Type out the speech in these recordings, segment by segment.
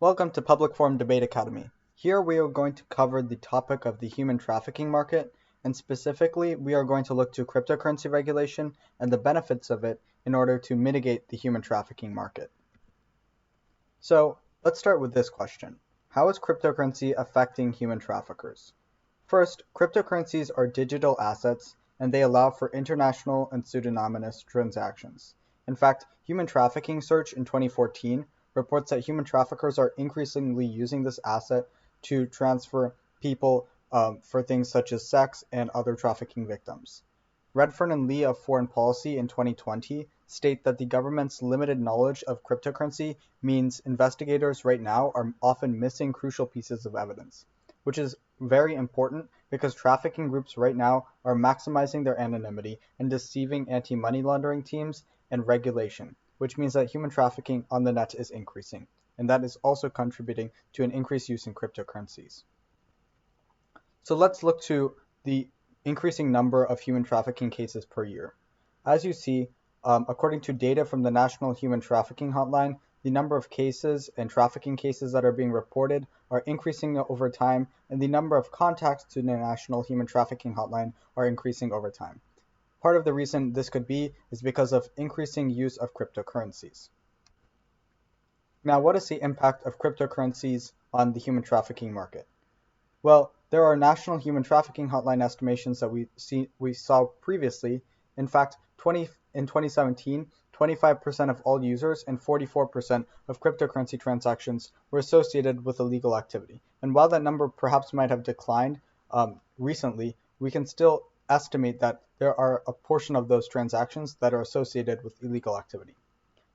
Welcome to Public Forum Debate Academy. Here we are going to cover the topic of the human trafficking market, and specifically we are going to look to cryptocurrency regulation and the benefits of it in order to mitigate the human trafficking market. So let's start with this question. How is cryptocurrency affecting human traffickers? First, cryptocurrencies are digital assets and they allow for international and pseudonymous transactions. In fact, Human Trafficking Search in 2014 reports that human traffickers are increasingly using this asset to transfer people for things such as sex and other trafficking victims. Redfern and Lee of Foreign Policy in 2020 state that the government's limited knowledge of cryptocurrency means investigators right now are often missing crucial pieces of evidence, which is very important because trafficking groups right now are maximizing their anonymity and deceiving anti-money laundering teams and regulation, which means that human trafficking on the net is increasing, and that is also contributing to an increased use in cryptocurrencies. So let's look to the increasing number of human trafficking cases per year. As you see, according to data from the National Human Trafficking Hotline, the number of cases and trafficking cases that are being reported are increasing over time, and the number of contacts to the National Human Trafficking Hotline are increasing over time. Part of the reason this could be is because of increasing use of cryptocurrencies. Now, what is the impact of cryptocurrencies on the human trafficking market? Well, there are National Human Trafficking Hotline estimations that we saw previously. In fact, in 2017, 25% of all users and 44% of cryptocurrency transactions were associated with illegal activity. And while that number perhaps might have declined recently, we can still estimate that there are a portion of those transactions that are associated with illegal activity.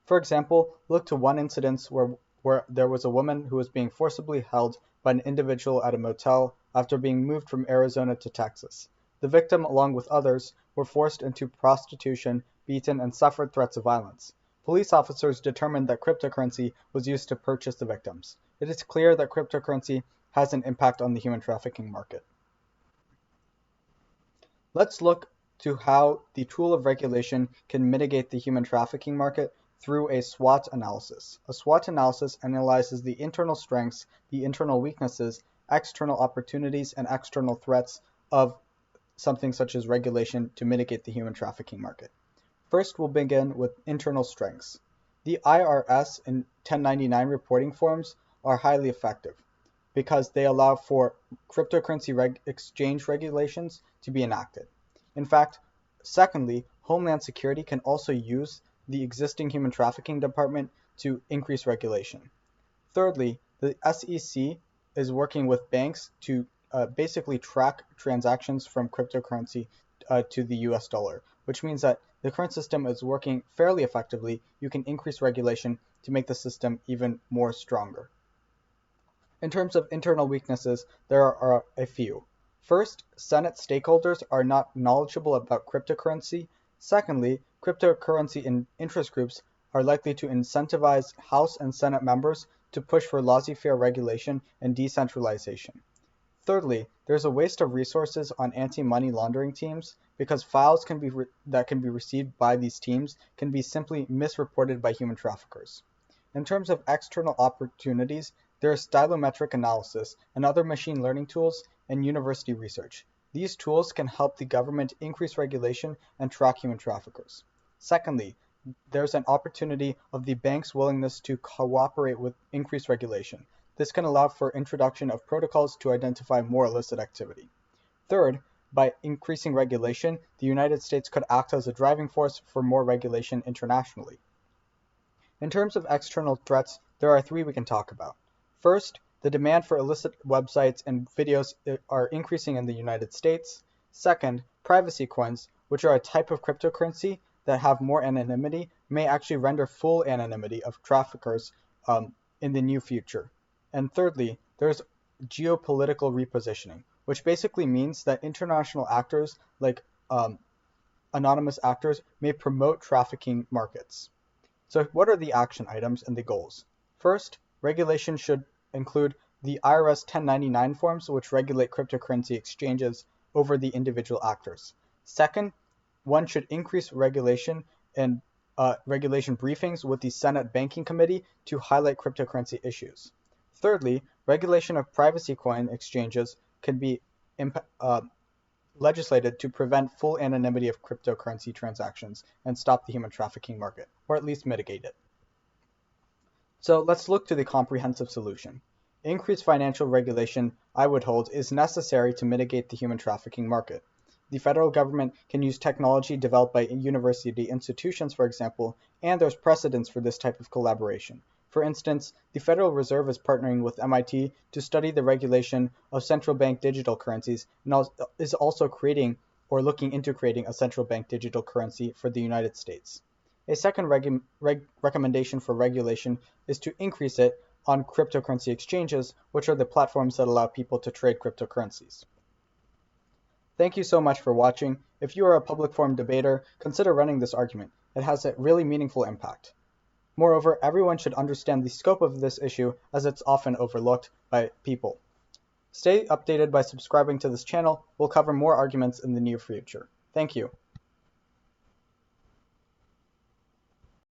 For example, look to one incident where there was a woman who was being forcibly held by an individual at a motel after being moved from Arizona to Texas. The victim, along with others, were forced into prostitution, beaten, and suffered threats of violence. Police officers determined that cryptocurrency was used to purchase the victims. It is clear that cryptocurrency has an impact on the human trafficking market. Let's look to how the tool of regulation can mitigate the human trafficking market through a SWOT analysis. A SWOT analysis analyzes the internal strengths, the internal weaknesses, external opportunities, and external threats of something such as regulation to mitigate the human trafficking market. First, we'll begin with internal strengths. The IRS and 1099 reporting forms are highly effective because they allow for cryptocurrency exchange regulations to be enacted. In fact, secondly, Homeland Security can also use the existing human trafficking department to increase regulation. Thirdly, the SEC is working with banks to basically track transactions from cryptocurrency to the US dollar, which means that the current system is working fairly effectively. You can increase regulation to make the system even more stronger. In terms of internal weaknesses, there are a few. First, Senate stakeholders are not knowledgeable about cryptocurrency. Secondly, cryptocurrency interest groups are likely to incentivize House and Senate members to push for laissez-faire regulation and decentralization. Thirdly, there's a waste of resources on anti-money laundering teams because files that can be received by these teams can be simply misreported by human traffickers. In terms of external opportunities, there is stylometric analysis and other machine learning tools and university research. These tools can help the government increase regulation and track human traffickers. Secondly, there's an opportunity of the bank's willingness to cooperate with increased regulation. This can allow for introduction of protocols to identify more illicit activity. Third, by increasing regulation, the United States could act as a driving force for more regulation internationally. In terms of external threats, there are three we can talk about. First, the demand for illicit websites and videos are increasing in the United States. Second, privacy coins, which are a type of cryptocurrency that have more anonymity, may actually render full anonymity of traffickers in the near future. And thirdly, there's geopolitical repositioning, which basically means that international actors like anonymous actors may promote trafficking markets. So what are the action items and the goals? First, regulation should include the IRS 1099 forms, which regulate cryptocurrency exchanges over the individual actors. Second, one should increase regulation and regulation briefings with the Senate Banking Committee to highlight cryptocurrency issues. Thirdly, regulation of privacy coin exchanges can be legislated to prevent full anonymity of cryptocurrency transactions and stop the human trafficking market, or at least mitigate it. So let's look to the comprehensive solution. Increased financial regulation, I would hold, is necessary to mitigate the human trafficking market. The federal government can use technology developed by university institutions, for example, and there's precedence for this type of collaboration. For instance, the Federal Reserve is partnering with MIT to study the regulation of central bank digital currencies and is also creating or looking into creating a central bank digital currency for the United States. A second recommendation for regulation is to increase it on cryptocurrency exchanges, which are the platforms that allow people to trade cryptocurrencies. Thank you so much for watching. If you are a public forum debater, consider running this argument. It has a really meaningful impact. Moreover, everyone should understand the scope of this issue as it's often overlooked by people. Stay updated by subscribing to this channel. We'll cover more arguments in the near future. Thank you.